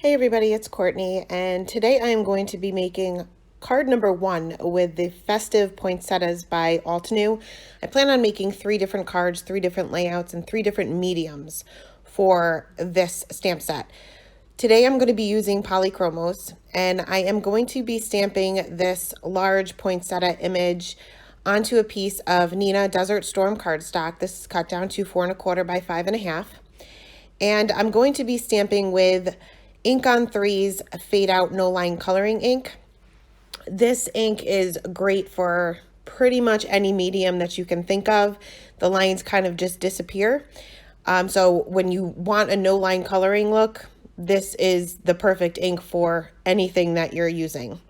Hey everybody, it's Courtney, and today I am going to be making card number 1 with the Festive Poinsettias by Altenew. I plan on making 3 different cards, 3 different layouts, and 3 different mediums for this stamp set. Today I'm going to be using Polychromos, and I am going to be stamping this large poinsettia image onto a piece of Nina Desert Storm cardstock. This is cut down to 4 1/4 by 5 1/2. And I'm going to be stamping with Ink on 3's Fade Out No Line Coloring ink. This ink is great for pretty much any medium that you can think of. The lines kind of just disappear. So when you want a no line coloring look, this is the perfect ink for anything that you're using.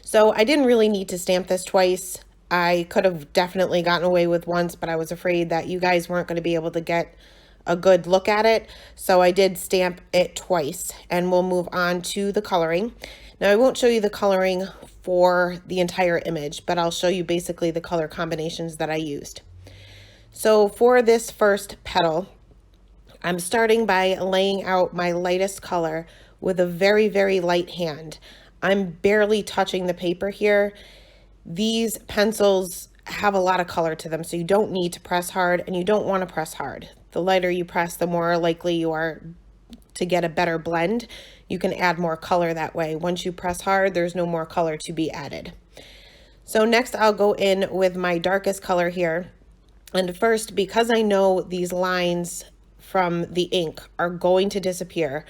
So I didn't really need to stamp this twice. I could have definitely gotten away with once, but I was afraid that you guys weren't going to be able to get a good look at it. So I did stamp it twice, and we'll move on to the coloring. Now I won't show you the coloring for the entire image, but I'll show you basically the color combinations that I used. So for this first petal, I'm starting by laying out my lightest color with a very, very light hand. I'm barely touching the paper here. These pencils have a lot of color to them, so you don't need to press hard, and you don't want to press hard. The lighter you press, the more likely you are to get a better blend. You can add more color that way. Once you press hard, there's no more color to be added. So next I'll go in with my darkest color here. And first, because I know these lines from the ink are going to disappear,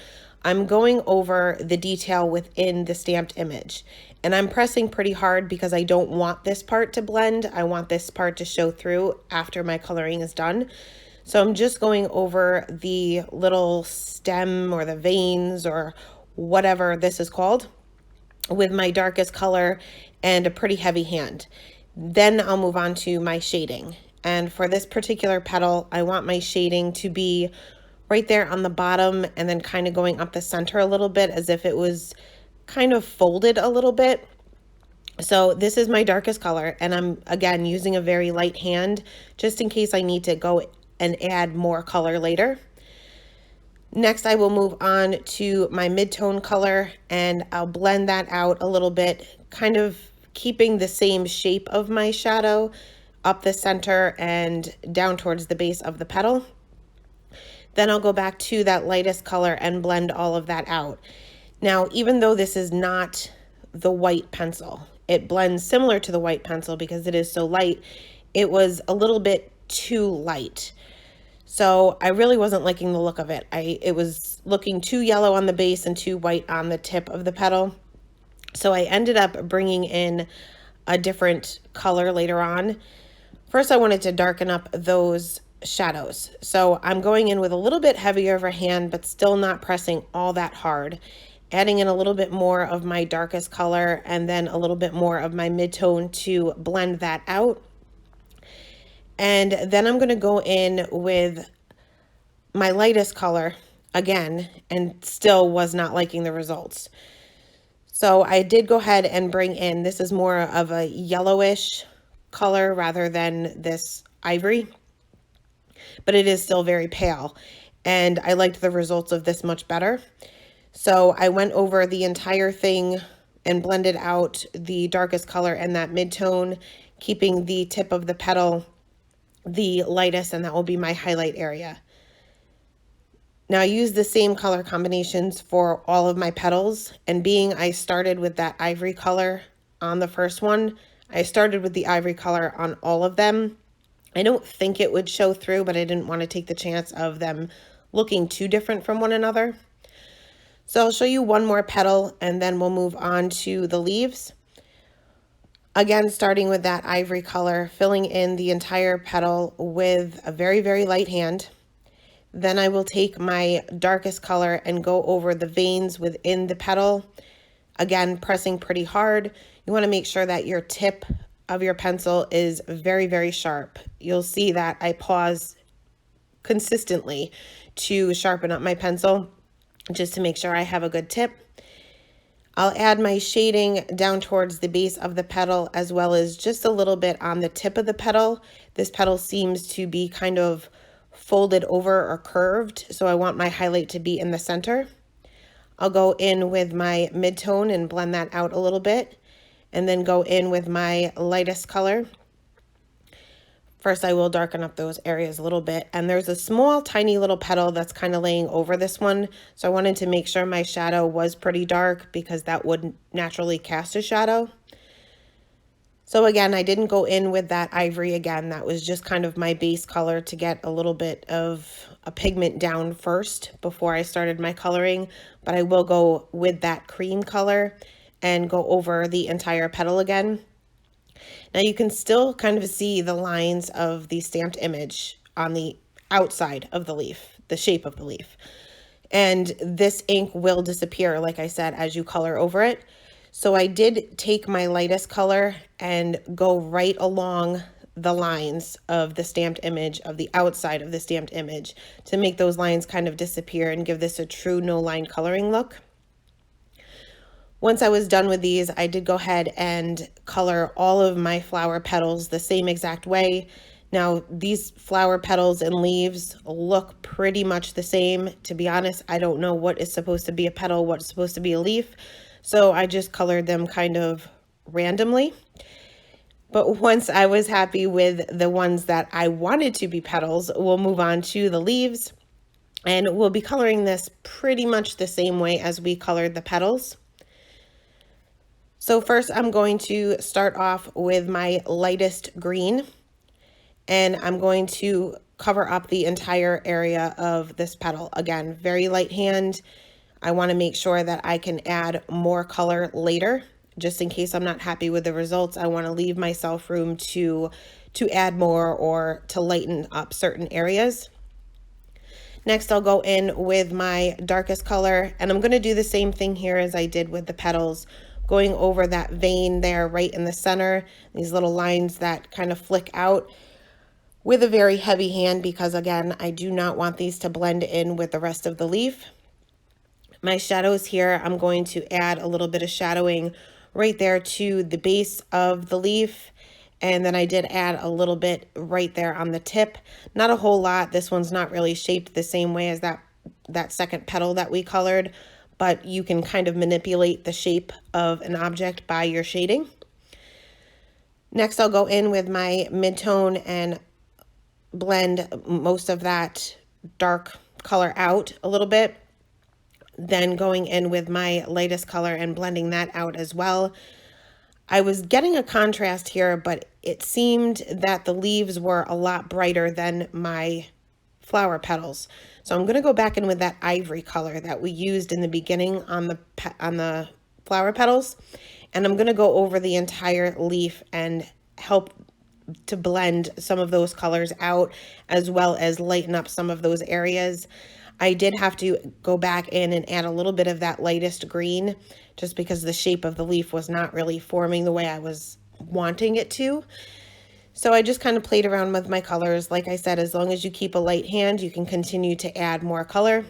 I'm going over the detail within the stamped image. And I'm pressing pretty hard because I don't want this part to blend. I want this part to show through after my coloring is done. So I'm just going over the little stem or the veins or whatever this is called with my darkest color and a pretty heavy hand. Then I'll move on to my shading. And for this particular petal, I want my shading to be right there on the bottom and then kind of going up the center a little bit as if it was kind of folded a little bit. So this is my darkest color, and I'm again using a very light hand just in case I need to go and add more color later. Next, I will move on to my mid-tone color, and I'll blend that out a little bit, kind of keeping the same shape of my shadow up the center and down towards the base of the petal. Then I'll go back to that lightest color and blend all of that out. Now, even though this is not the white pencil, it blends similar to the white pencil because it is so light. It was a little bit too light. So I really wasn't liking the look of it. It was looking too yellow on the base and too white on the tip of the petal. So I ended up bringing in a different color later on. First, I wanted to darken up those shadows. So I'm going in with a little bit heavier of a hand, but still not pressing all that hard. Adding in a little bit more of my darkest color and then a little bit more of my mid-tone to blend that out. And then I'm going to go in with my lightest color again and still was not liking the results. So I did go ahead and bring in, this is more of a yellowish color rather than this ivory, but it is still very pale. And I liked the results of this much better. So I went over the entire thing and blended out the darkest color and that mid-tone, keeping the tip of the petal the lightest, and that will be my highlight area. Now I use the same color combinations for all of my petals, and being I started with that ivory color on the first one, I started with the ivory color on all of them. I don't think it would show through, but I didn't want to take the chance of them looking too different from one another. So I'll show you one more petal and then we'll move on to the leaves. Again, starting with that ivory color, filling in the entire petal with a very, very light hand. Then I will take my darkest color and go over the veins within the petal. Again, pressing pretty hard. You want to make sure that your tip of your pencil is very, very sharp. You'll see that I pause consistently to sharpen up my pencil just to make sure I have a good tip. I'll add my shading down towards the base of the petal as well as just a little bit on the tip of the petal. This petal seems to be kind of folded over or curved, so I want my highlight to be in the center. I'll go in with my mid-tone and blend that out a little bit, and then go in with my lightest color. First, I will darken up those areas a little bit, and there's a small, tiny little petal that's kind of laying over this one, so I wanted to make sure my shadow was pretty dark because that would naturally cast a shadow. So again, I didn't go in with that ivory again. That was just kind of my base color to get a little bit of a pigment down first before I started my coloring, but I will go with that cream color and go over the entire petal again. Now you can still kind of see the lines of the stamped image on the outside of the leaf, the shape of the leaf. And this ink will disappear, like I said, as you color over it. So I did take my lightest color and go right along the lines of the stamped image, of the outside of the stamped image, to make those lines kind of disappear and give this a true no line coloring look. Once I was done with these, I did go ahead and color all of my flower petals the same exact way. Now, these flower petals and leaves look pretty much the same. To be honest, I don't know what is supposed to be a petal, what's supposed to be a leaf. So I just colored them kind of randomly. But once I was happy with the ones that I wanted to be petals, we'll move on to the leaves. And we'll be coloring this pretty much the same way as we colored the petals. So first I'm going to start off with my lightest green, and I'm going to cover up the entire area of this petal. Again, very light hand. I want to make sure that I can add more color later, just in case I'm not happy with the results. I want to leave myself room to add more or to lighten up certain areas. Next, I'll go in with my darkest color, and I'm going to do the same thing here as I did with the petals, going over that vein there right in the center, these little lines that kind of flick out with a very heavy hand, because again, I do not want these to blend in with the rest of the leaf. My shadows here, I'm going to add a little bit of shadowing right there to the base of the leaf. And then I did add a little bit right there on the tip. Not a whole lot. This one's not really shaped the same way as that second petal that we colored, but you can kind of manipulate the shape of an object by your shading. Next, I'll go in with my mid-tone and blend most of that dark color out a little bit. Then going in with my lightest color and blending that out as well. I was getting a contrast here, but it seemed that the leaves were a lot brighter than my flower petals. So I'm going to go back in with that ivory color that we used in the beginning on the flower petals, and I'm going to go over the entire leaf and help to blend some of those colors out, as well as lighten up some of those areas. I did have to go back in and add a little bit of that lightest green, just because the shape of the leaf was not really forming the way I was wanting it to. So I just kind of played around with my colors. Like I said, as long as you keep a light hand, you can continue to add more color,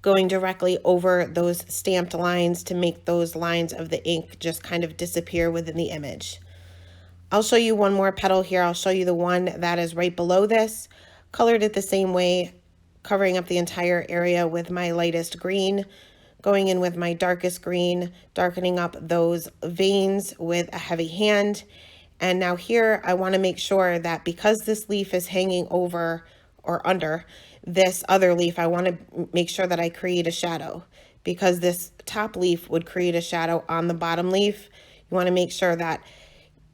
going directly over those stamped lines to make those lines of the ink just kind of disappear within the image. I'll show you one more petal here. I'll show you the one that is right below this. Colored it the same way, covering up the entire area with my lightest green, going in with my darkest green, darkening up those veins with a heavy hand. And now here, I want to make sure that because this leaf is hanging over or under this other leaf, I want to make sure that I create a shadow, because this top leaf would create a shadow on the bottom leaf. You want to make sure that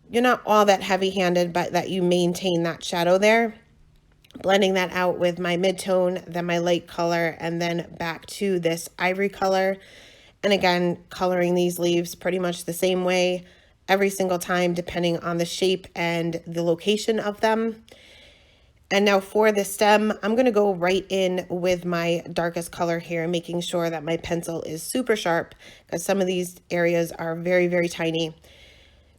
you're not all that heavy-handed, but that you maintain that shadow there. Blending that out with my mid-tone, then my light color, and then back to this ivory color. And again, coloring these leaves pretty much the same way every single time, depending on the shape and the location of them. And now for the stem, I'm going to go right in with my darkest color here, making sure that my pencil is super sharp, because some of these areas are very, very tiny.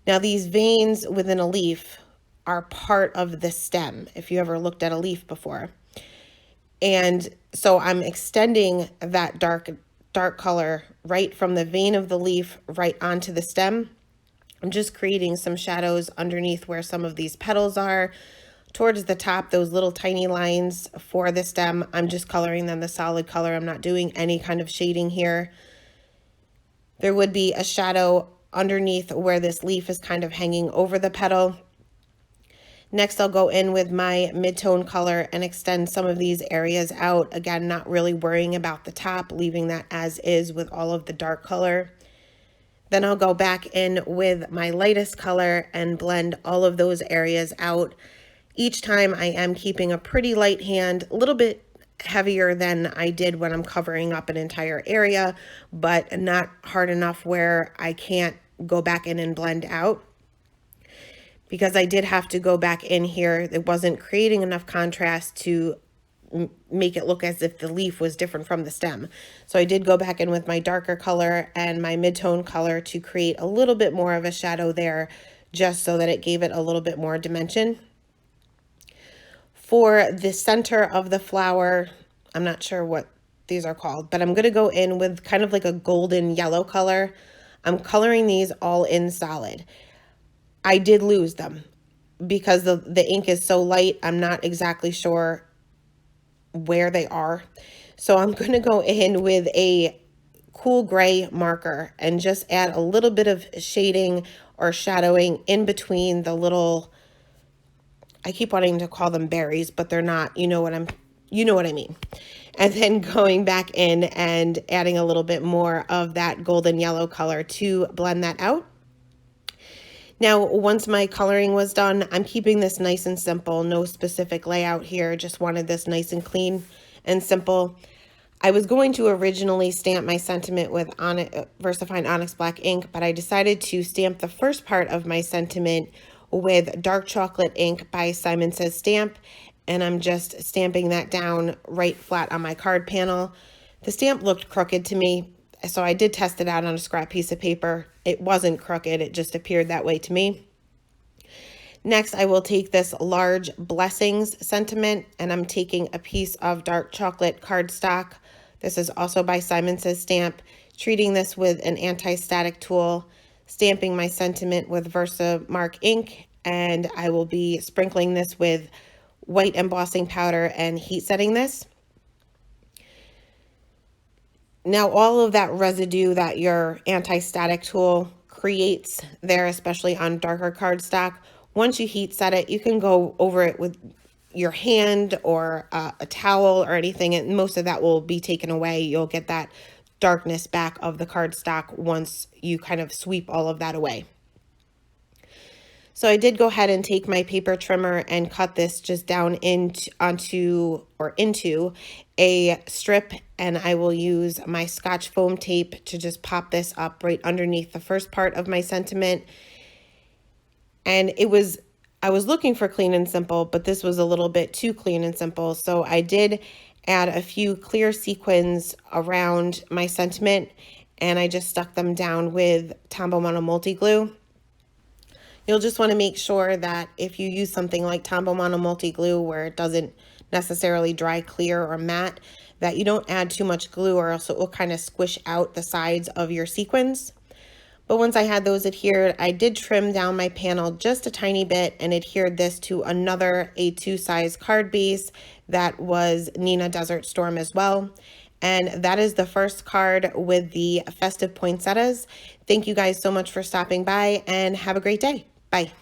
Now these veins within a leaf are part of the stem, if you ever looked at a leaf before. And so I'm extending that dark color right from the vein of the leaf right onto the stem. I'm just creating some shadows underneath where some of these petals are, towards the top, those little tiny lines for the stem, I'm just coloring them the solid color. I'm not doing any kind of shading here. There would be a shadow underneath where this leaf is kind of hanging over the petal. Next, I'll go in with my mid-tone color and extend some of these areas out. Again, not really worrying about the top, leaving that as is with all of the dark color. Then I'll go back in with my lightest color and blend all of those areas out. Each time I am keeping a pretty light hand, a little bit heavier than I did when I'm covering up an entire area, but not hard enough where I can't go back in and blend out. Because I did have to go back in here, it wasn't creating enough contrast to make it look as if the leaf was different from the stem. So I did go back in with my darker color and my mid-tone color to create a little bit more of a shadow there, just so that it gave it a little bit more dimension. For the center of the flower, I'm not sure what these are called, but I'm going to go in with kind of like a golden yellow color. I'm coloring these all in solid. I did lose them because the ink is so light. I'm not exactly sure where they are. So I'm going to go in with a cool gray marker and just add a little bit of shading or shadowing in between the little, I keep wanting to call them berries, but they're not, you know what I mean. And then going back in and adding a little bit more of that golden yellow color to blend that out. Now, once my coloring was done, I'm keeping this nice and simple, no specific layout here, just wanted this nice and clean and simple. I was going to originally stamp my sentiment with VersaFine Onyx Black ink, but I decided to stamp the first part of my sentiment with dark chocolate ink by Simon Says Stamp, and I'm just stamping that down right flat on my card panel. The stamp looked crooked to me, so I did test it out on a scrap piece of paper. It wasn't crooked, it just appeared that way to me. Next, I will take this large Blessings sentiment, and I'm taking a piece of dark chocolate cardstock. This is also by Simon Says Stamp. Treating this with an anti-static tool, stamping my sentiment with Versamark ink, and I will be sprinkling this with white embossing powder and heat setting this. Now, all of that residue that your anti-static tool creates there, especially on darker cardstock, once you heat set it, you can go over it with your hand or a towel or anything, and most of that will be taken away. You'll get that darkness back of the cardstock once you kind of sweep all of that away. So I did go ahead and take my paper trimmer and cut this just down into a strip, and I will use my Scotch foam tape to just pop this up right underneath the first part of my sentiment. And I was looking for clean and simple, but this was a little bit too clean and simple. So I did add a few clear sequins around my sentiment, and I just stuck them down with Tombow Mono Multi Glue. You'll just want to make sure that if you use something like Tombow Mono Multi Glue, where it doesn't necessarily dry clear or matte, that you don't add too much glue, or else it will kind of squish out the sides of your sequins. But once I had those adhered, I did trim down my panel just a tiny bit and adhered this to another A2 size card base that was Nina Desert Storm as well. And that is the first card with the festive poinsettias. Thank you guys so much for stopping by, and have a great day. Bye.